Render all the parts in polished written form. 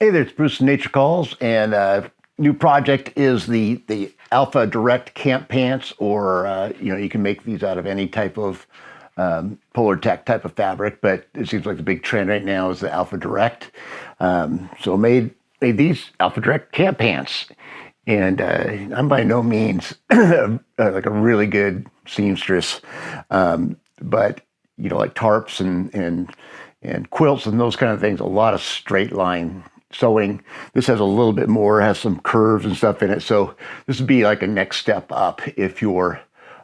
Hey there, it's Bruce from Nature Calls, and new project is the Alpha Direct Camp Pants, or you can make these out of any type of Polartec type of fabric, but it seems like the big trend right now is the Alpha Direct. So made these Alpha Direct Camp Pants, and I'm by no means like a really good seamstress, but like tarps and quilts and those kind of things, a lot of straight line sewing. This has a little bit more, has some curves and stuff in it. So this would be like a next step up if you're,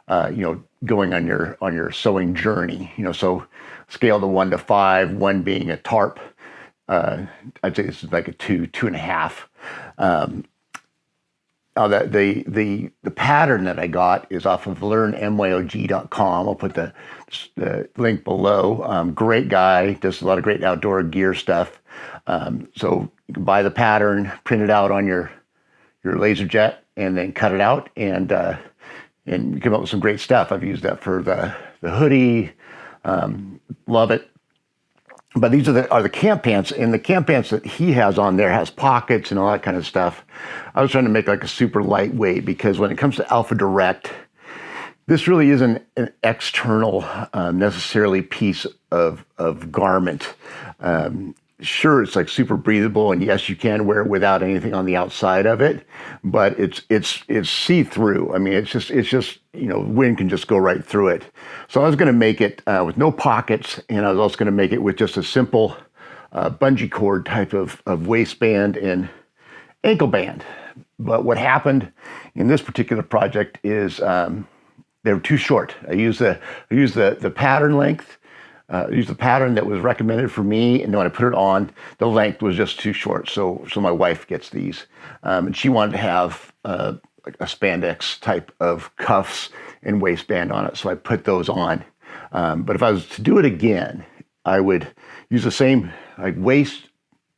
going on your sewing journey. So scale to 1 to 5, 1 being a tarp. I'd say this is like a 2, 2.5. The pattern that I got is off of LearnMYOG.com. I'll put the link below. Great guy, does a lot of great outdoor gear stuff. So you can buy the pattern, print it out on your laser jet, and then cut it out, and you come up with some great stuff. I've used that for the hoodie. Love it. But these are the camp pants, and the camp pants that he has on there has pockets and all that kind of stuff. I was trying to make like a super lightweight, because when it comes to Alpha Direct, this really isn't an external necessarily piece of garment. Sure, it's like super breathable, and yes, you can wear it without anything on the outside of it, but it's see-through. I mean, it's just wind can just go right through it. So I was going to make it with no pockets, and I was also going to make it with just a simple bungee cord type of waistband and ankle band. But what happened in this particular project is they were too short. I used the pattern length. Use the pattern that was recommended for me, and when I put it on, the length was just too short. So my wife gets these, and she wanted to have like a spandex type of cuffs and waistband on it. So I put those on. But if I was to do it again, I would use the same like waist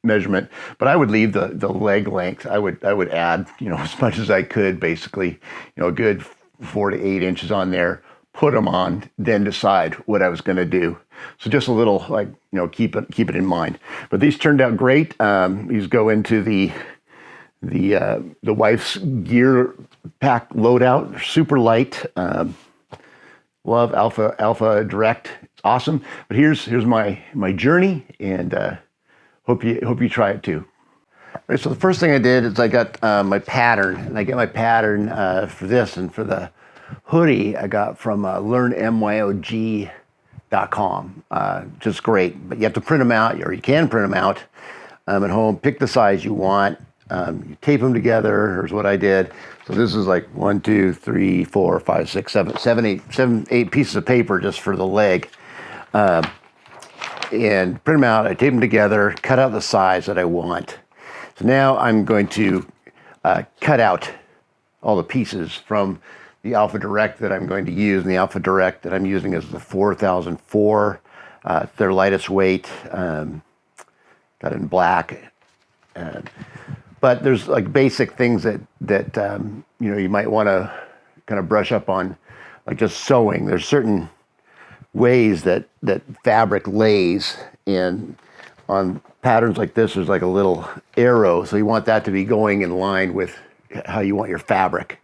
measurement, but I would leave the leg length. I would add as much as I could, basically a good 4 to 8 inches on there. Put them on, then decide what I was going to do. So just a little keep it in mind. But these turned out great. These go into the wife's gear pack loadout. They're super light. Love Alpha Direct. It's awesome. But here's my journey, and hope you try it too. All right, so the first thing I did is I got my pattern, and I get my pattern for this, and for the hoodie I got from LearnMYOG.com. Just great, but you have to print them out, or you can print them out at home. Pick the size you want. You tape them together. Here's what I did. So this is like 1, 2, 3, 4, 5, 6, 7, 8 pieces of paper just for the leg, and print them out. I tape them together, cut out the size that I want. So now I'm going to cut out all the pieces from the Alpha Direct that I'm going to use, and the Alpha Direct that I'm using is the 4004. It's their lightest weight. Got it in black. But there's like basic things that you might want to kind of brush up on, like just sewing. There's certain ways that fabric lays, and on patterns like this, there's like a little arrow. So you want that to be going in line with how you want your fabric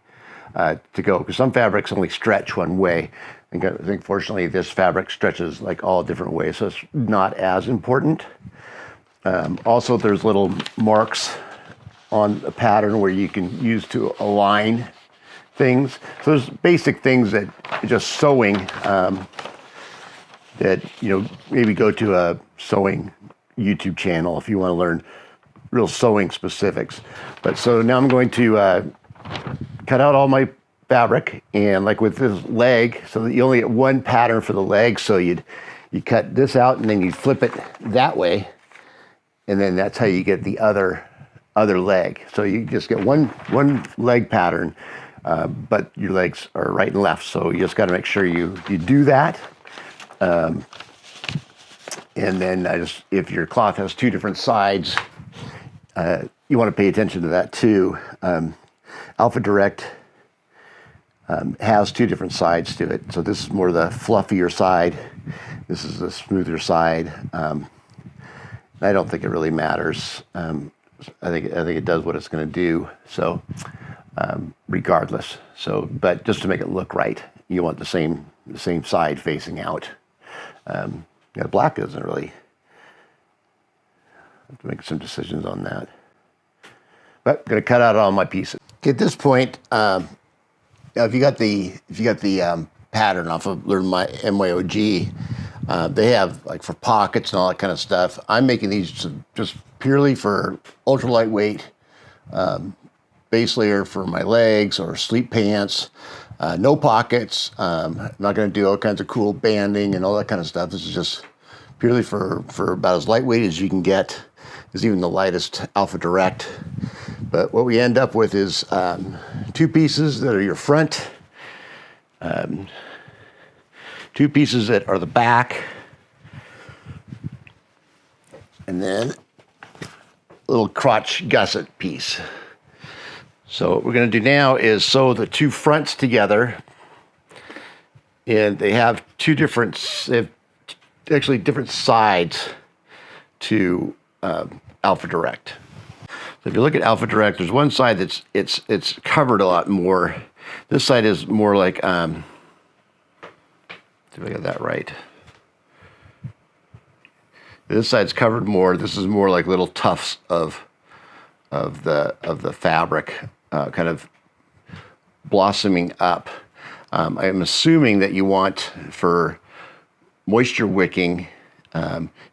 to go, because some fabrics only stretch one way. I think fortunately this fabric stretches like all different ways, so it's not as important. Also, there's little marks on the pattern where you can use to align things. So there's basic things that just sewing that maybe go to a sewing YouTube channel if you want to learn real sewing specifics. But so now I'm going to cut out all my fabric, and like with this leg, so that you only get one pattern for the leg. So you cut this out, and then you flip it that way, and then that's how you get the other leg. So you just get one leg pattern, but your legs are right and left. So you just got to make sure you do that. And then if your cloth has 2 different sides, you want to pay attention to that too. Alpha Direct has 2 different sides to it. So this is more the fluffier side. This is the smoother side. I don't think it really matters. I think it does what it's going to do. So regardless. So, but just to make it look right, you want the same side facing out. Yeah, black doesn't really. I have to make some decisions on that. But I'm going to cut out all my pieces. At this point, if you got the pattern off of LearnMYOG, they have like for pockets and all that kind of stuff. I'm making these just purely for ultra lightweight base layer for my legs or sleep pants. No pockets. I'm not going to do all kinds of cool banding and all that kind of stuff. This is just purely for about as lightweight as you can get. Is even the lightest Alpha Direct. But what we end up with is 2 pieces that are your front, 2 pieces that are the back, and then a little crotch gusset piece. So what we're going to do now is sew the 2 fronts together, and they have different sides to Alpha Direct. So if you look at Alpha Direct, there's one side that's it's covered a lot more. This side is more like see if I got that right. This side's covered more. This is more like little tufts of the fabric, kind of blossoming up. I'm assuming that you want for moisture wicking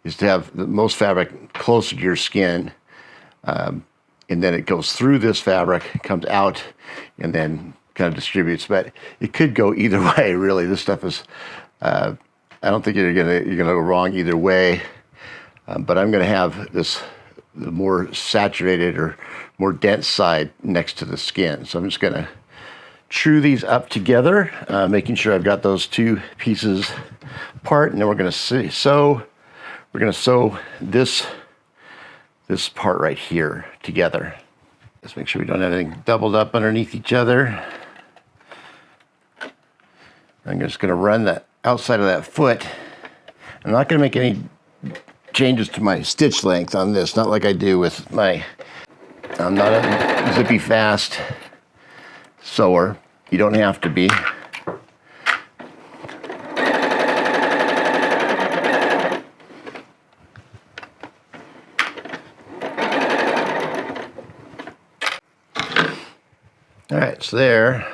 is to have the most fabric closer to your skin. And then it goes through this fabric, comes out, and then kind of distributes. But it could go either way, really. This stuff is, I don't think you're gonna go wrong either way. But I'm gonna have the more saturated or more dense side next to the skin. So I'm just gonna true these up together, making sure I've got those 2 pieces apart, and then we're gonna sew. We're gonna sew this part right here together. Just make sure we don't have anything doubled up underneath each other. I'm just going to run the outside of that foot. I'm not going to make any changes to my stitch length on this, not like I do with my, I'm not a zippy fast sewer. You don't have to be. All right, so there,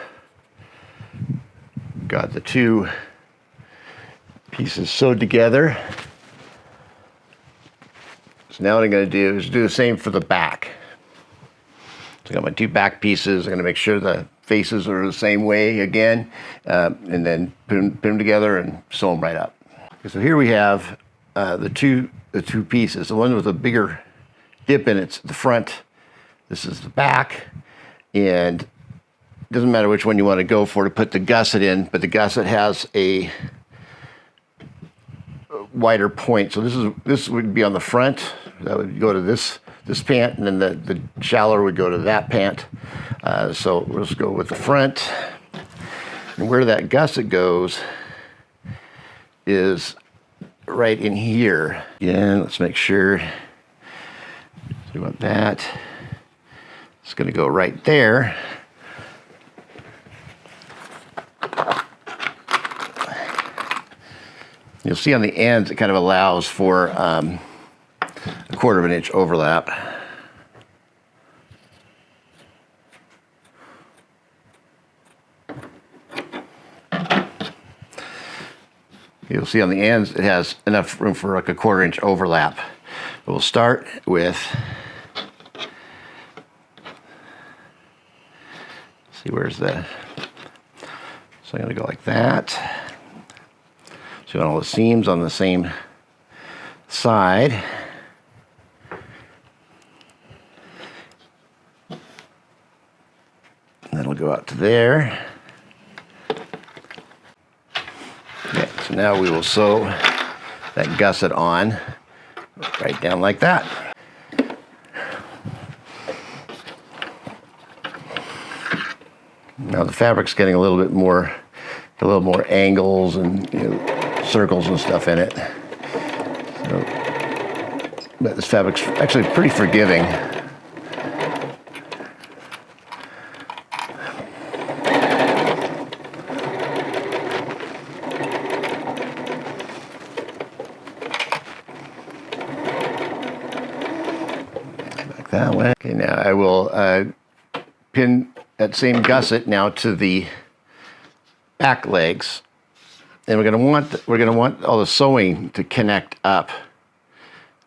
got the 2 pieces sewed together. So now what I'm going to do is do the same for the back. So I got my 2 back pieces. I'm going to make sure the faces are the same way again, and then put them together and sew them right up. Okay, so here we have the two pieces. The one with a bigger dip in it's the front. This is the back, and it doesn't matter which one you want to go for to put the gusset in, but the gusset has a wider point. So this would be on the front. That would go to this pant, and then the shallower would go to that pant. So let's go with the front. And where that gusset goes is right in here. Again, let's make sure. So we want that. It's going to go right there. You'll see on the ends it kind of allows for a 1/4 of an inch overlap. You'll see on the ends it has enough room for like a 1/4 inch overlap. We'll start with, see where's the, so I'm going to go like that. So you want all the seams on the same side. And that'll go out to there. Okay, so now we will sew that gusset on right down like that. Now the fabric's getting a little more angles and circles and stuff in it. So, but this fabric's actually pretty forgiving. Back that way. Okay, now I will pin that same gusset now to the back legs. And we're gonna want all the sewing to connect up.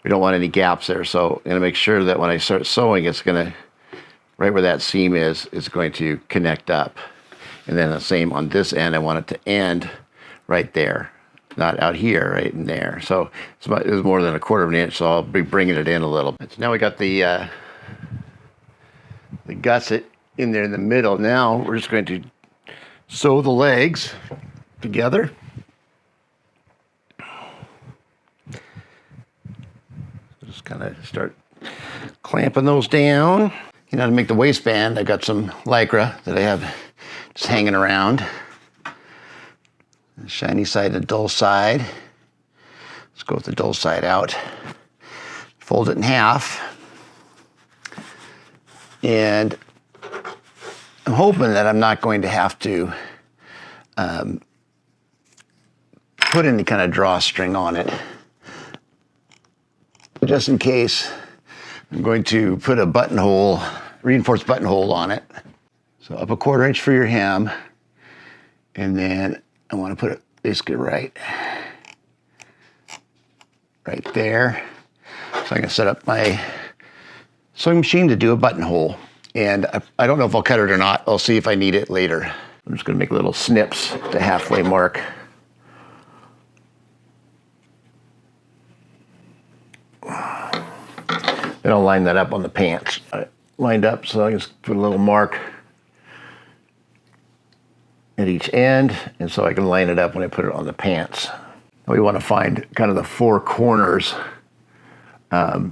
We don't want any gaps there, so I'm gonna make sure that when I start sewing, it's gonna, right where that seam is going to connect up. And then the same on this end, I want it to end right there, not out here, right in there. So it's more than 1/4 of an inch, so I'll be bringing it in a little bit. So now we got the gusset in there in the middle. Now we're just going to sew the legs together. Just kind of start clamping those down. You know, to make the waistband, I got some Lycra that I have just hanging around. The shiny side and the dull side. Let's go with the dull side out. Fold it in half. And I'm hoping that I'm not going to have to put any kind of drawstring on it. Just in case, I'm going to put a buttonhole, reinforced buttonhole on it. So up 1/4 inch for your hem. And then I want to put it basically right there. So I can set up my sewing machine to do a buttonhole. And I don't know if I'll cut it or not. I'll see if I need it later. I'm just going to make little snips to halfway mark. Then I'll line that up on the pants. I lined up, so I just put a little mark at each end, and so I can line it up when I put it on the pants. Now we want to find kind of the 4 corners so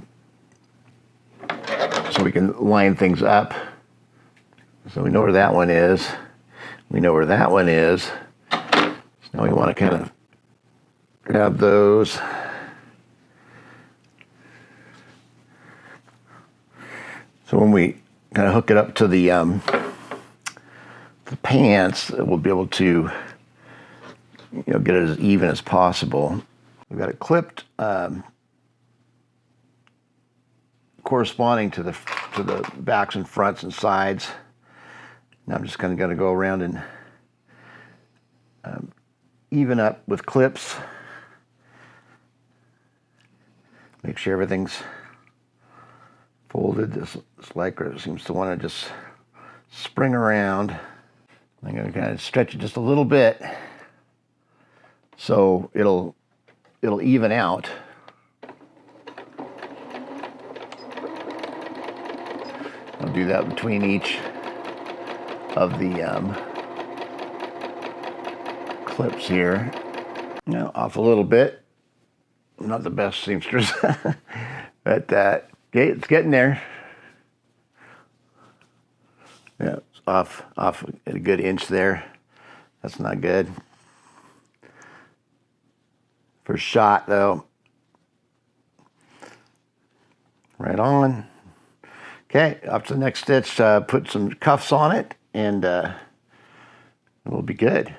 we can line things up. So we know where that one is. We know where that one is. So now we want to kind of grab those. So when we kind of hook it up to the pants, we'll be able to, get it as even as possible. We've got it clipped, corresponding to the backs and fronts and sides. Now I'm just kind of going to go around and even up with clips. Make sure everything's folded. This Lycra seems to want to just spring around. I'm going to kind of stretch it just a little bit so it'll even out. I'll do that between each of the clips here. Now off a little bit. I'm not the best seamstress, but okay, it's getting there. Yeah, it's off at a good inch there. That's not good. First shot though. Right on. Okay, up to the next stitch, put some cuffs on it and we'll be good.